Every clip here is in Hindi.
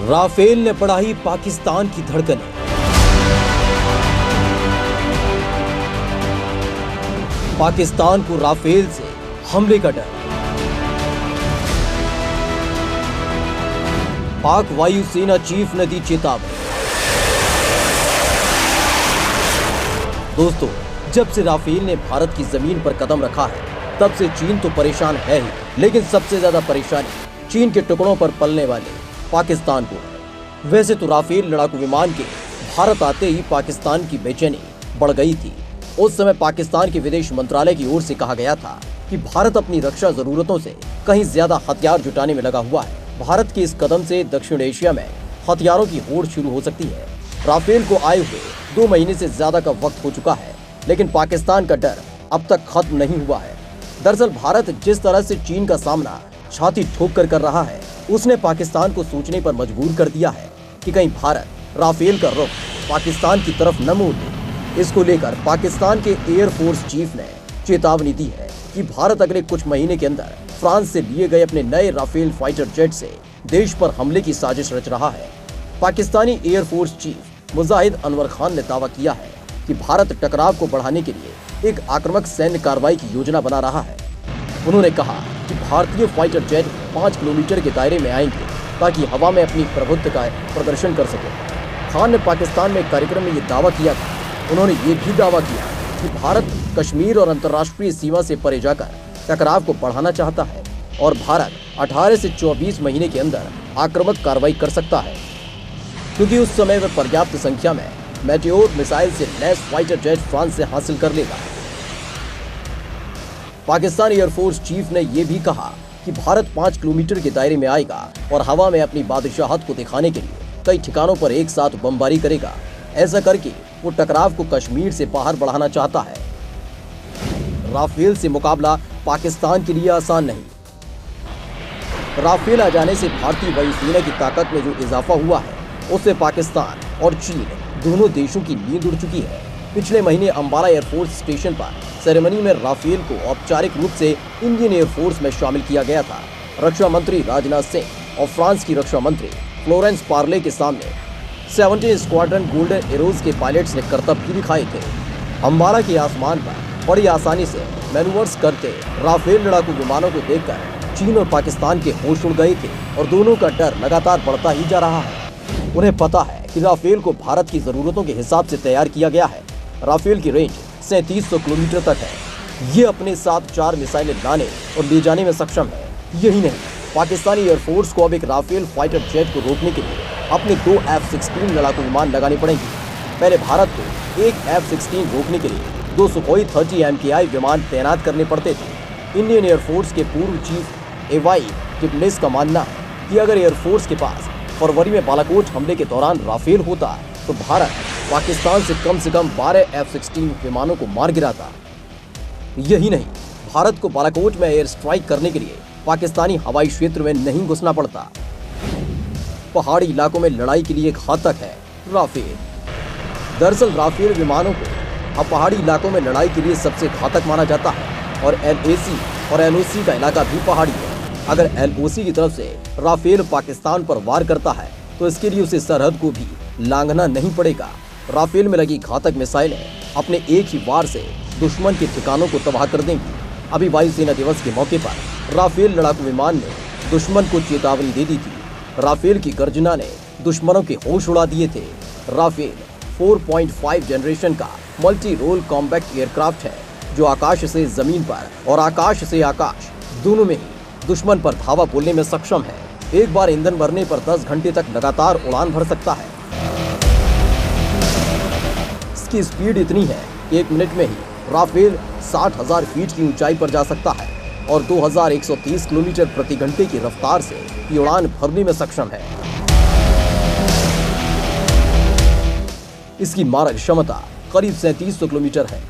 राफेल ने बढ़ाई पाकिस्तान की धड़कनें। पाकिस्तान को राफेल से हमले का डर। पाक वायुसेना चीफ ने दी चेतावनी। दोस्तों, जब से राफेल ने भारत की जमीन पर कदम रखा है, तब से चीन तो परेशान है ही, लेकिन सबसे ज्यादा परेशानी चीन के टुकड़ों पर पलने वाले पाकिस्तान को है। वैसे तो राफेल लड़ाकू विमान के भारत आते ही पाकिस्तान की बेचैनी बढ़ गई थी। उस समय पाकिस्तान के विदेश मंत्रालय की ओर से कहा गया था कि भारत अपनी रक्षा जरूरतों से कहीं ज्यादा हथियार जुटाने में लगा हुआ है। भारत के इस कदम से दक्षिण एशिया में हथियारों की होड़ शुरू हो सकती है। राफेल को आए हुए 2 महीने से ज्यादा का वक्त हो चुका है, लेकिन पाकिस्तान का डर अब तक खत्म नहीं हुआ है। दरअसल भारत जिस तरह से चीन का सामना छाती ठोक कर रहा है, उसने पाकिस्तान को सोचने पर मजबूर कर दिया है कि कहीं भारत राफेल का रुख पाकिस्तान की तरफ न मोड़ दे। इसको लेकर पाकिस्तान के एयर फोर्स चीफ ने चेतावनी दी है कि भारत अगले कुछ महीने के अंदर फ्रांस से लिए गए अपने नए राफेल फाइटर जेट से देश पर हमले की साजिश रच रहा है। पाकिस्तानी एयर फोर्स चीफ मुजाहिद अनवर खान ने दावा किया है कि भारत टकराव को बढ़ाने के लिए एक आक्रामक सैन्य कार्रवाई की योजना बना रहा है। उन्होंने कहा कि भारतीय फाइटर जेट 5 किलोमीटर के दायरे में आएंगे ताकि हवा में अपनी प्रभुत्व का प्रदर्शन कर सके। खान ने पाकिस्तान में एक कार्यक्रम में ये दावा किया था। उन्होंने ये भी दावा किया कि भारत कश्मीर और अंतर्राष्ट्रीय सीमा से परे जाकर टकराव को बढ़ाना चाहता है और भारत 18 से 24 महीने के अंदर आक्रामक कार्रवाई कर सकता है, क्योंकि उस समय वह पर्याप्त संख्या में मेटियोर मिसाइल से लैस फाइटर जेट फ्रांस से हासिल कर लेगा। पाकिस्तान एयरफोर्स चीफ ने यह भी कहा कि भारत 5 किलोमीटर के दायरे में आएगा और हवा में अपनी बादशाहत को दिखाने के लिए कई ठिकानों पर एक साथ बमबारी करेगा। ऐसा करके वो टकराव को कश्मीर से बाहर बढ़ाना चाहता है। राफेल से मुकाबला पाकिस्तान के लिए आसान नहीं। राफेल आ जाने से भारतीय वायुसेना की ताकत में जो इजाफा हुआ है, उससे पाकिस्तान और चीन दोनों देशों की नींद उड़ चुकी है। पिछले महीने अंबाला एयरफोर्स स्टेशन पर सेरेमनी में राफेल को औपचारिक रूप से इंडियन एयरफोर्स में शामिल किया गया था। रक्षा मंत्री राजनाथ सिंह और फ्रांस की रक्षा मंत्री फ्लोरेंस पार्ले के सामने 17 स्क्वाड्रन गोल्डन एरोज के पायलट्स ने करतब भी दिखाए थे। अंबाला के आसमान पर बड़ी आसानी से मैनूवर्स करते राफेल लड़ाकू विमानों को देखकर चीन और पाकिस्तान के होश उड़ गए थे और दोनों का डर लगातार बढ़ता ही जा रहा है। उन्हें पता है कि राफेल को भारत की जरूरतों के हिसाब से तैयार किया गया है। राफेल की रेंज 3700 किलोमीटर तक है। ये अपने साथ 4 मिसाइलें लाने और ले जाने में सक्षम है। यही नहीं, पाकिस्तानी एयरफोर्स को अब एक राफेल फाइटर जेट को रोकने के लिए अपने 2 F-16 लड़ाकू विमान लगाने पड़ेंगे। पहले भारत को एक F-16 रोकने के लिए 2 सुखोई 30 MKI विमान तैनात करने पड़ते थे। इंडियन एयरफोर्स के पूर्व चीफ एवाई टिपलेस का मानना है कि अगर एयरफोर्स के पास फरवरी में बालाकोट हमले के दौरान राफेल होता तो भारत पाकिस्तान से कम 12 F-16 विमानों को मार गिराता। यही नहीं, भारत को बालाकोट में एयर स्ट्राइक करने के लिए पाकिस्तानी हवाई क्षेत्र में नहीं घुसना पड़ता। पहाड़ी इलाकों में लड़ाई के लिए घातक है राफेल। दरअसल राफेल विमानों को अब पहाड़ी इलाकों में लड़ाई के लिए सबसे घातक माना जाता है और LAC और LOC का इलाका भी पहाड़ी है। अगर LOC की तरफ से राफेल पाकिस्तान पर वार करता है तो इसके लिए उसे सरहद को भी लांघना नहीं पड़ेगा। राफेल में लगी घातक मिसाइलें अपने एक ही वार से दुश्मन के ठिकानों को तबाह कर देंगी। अभी वायुसेना दिवस के मौके पर राफेल लड़ाकू विमान ने दुश्मन को चेतावनी दे दी थी। राफेल की गर्जना ने दुश्मनों के होश उड़ा दिए थे। राफेल 4.5 जनरेशन का मल्टी रोल कॉम्बैक्ट एयरक्राफ्ट है, जो आकाश से जमीन पर और आकाश से आकाश दोनों में ही दुश्मन पर धावा बोलने में सक्षम है। एक बार ईंधन भरने पर 10 घंटे तक लगातार उड़ान भर सकता है। इसकी स्पीड इतनी है कि 1 मिनट में ही राफेल 60,000 फीट की ऊंचाई पर जा सकता है और 2130 किलोमीटर प्रति घंटे की रफ्तार से ये उड़ान भरने में सक्षम है। इसकी मारक क्षमता करीब 3700 किलोमीटर है।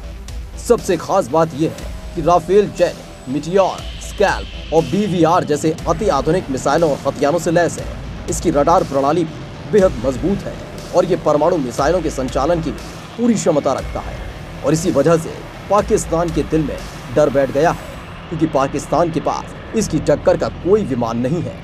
सबसे खास बात यह है कि राफेल जेट, मिटियोर, स्कैल्प और BVR जैसे अति आधुनिक मिसाइलों और हथियारों से लैस है। इसकी रडार प्रणाली भी बेहद मजबूत है और ये परमाणु मिसाइलों के संचालन की पूरी क्षमता रखता है। और इसी वजह से पाकिस्तान के दिल में डर बैठ गया है, क्योंकि पाकिस्तान के पास इसकी टक्कर का कोई विमान नहीं है।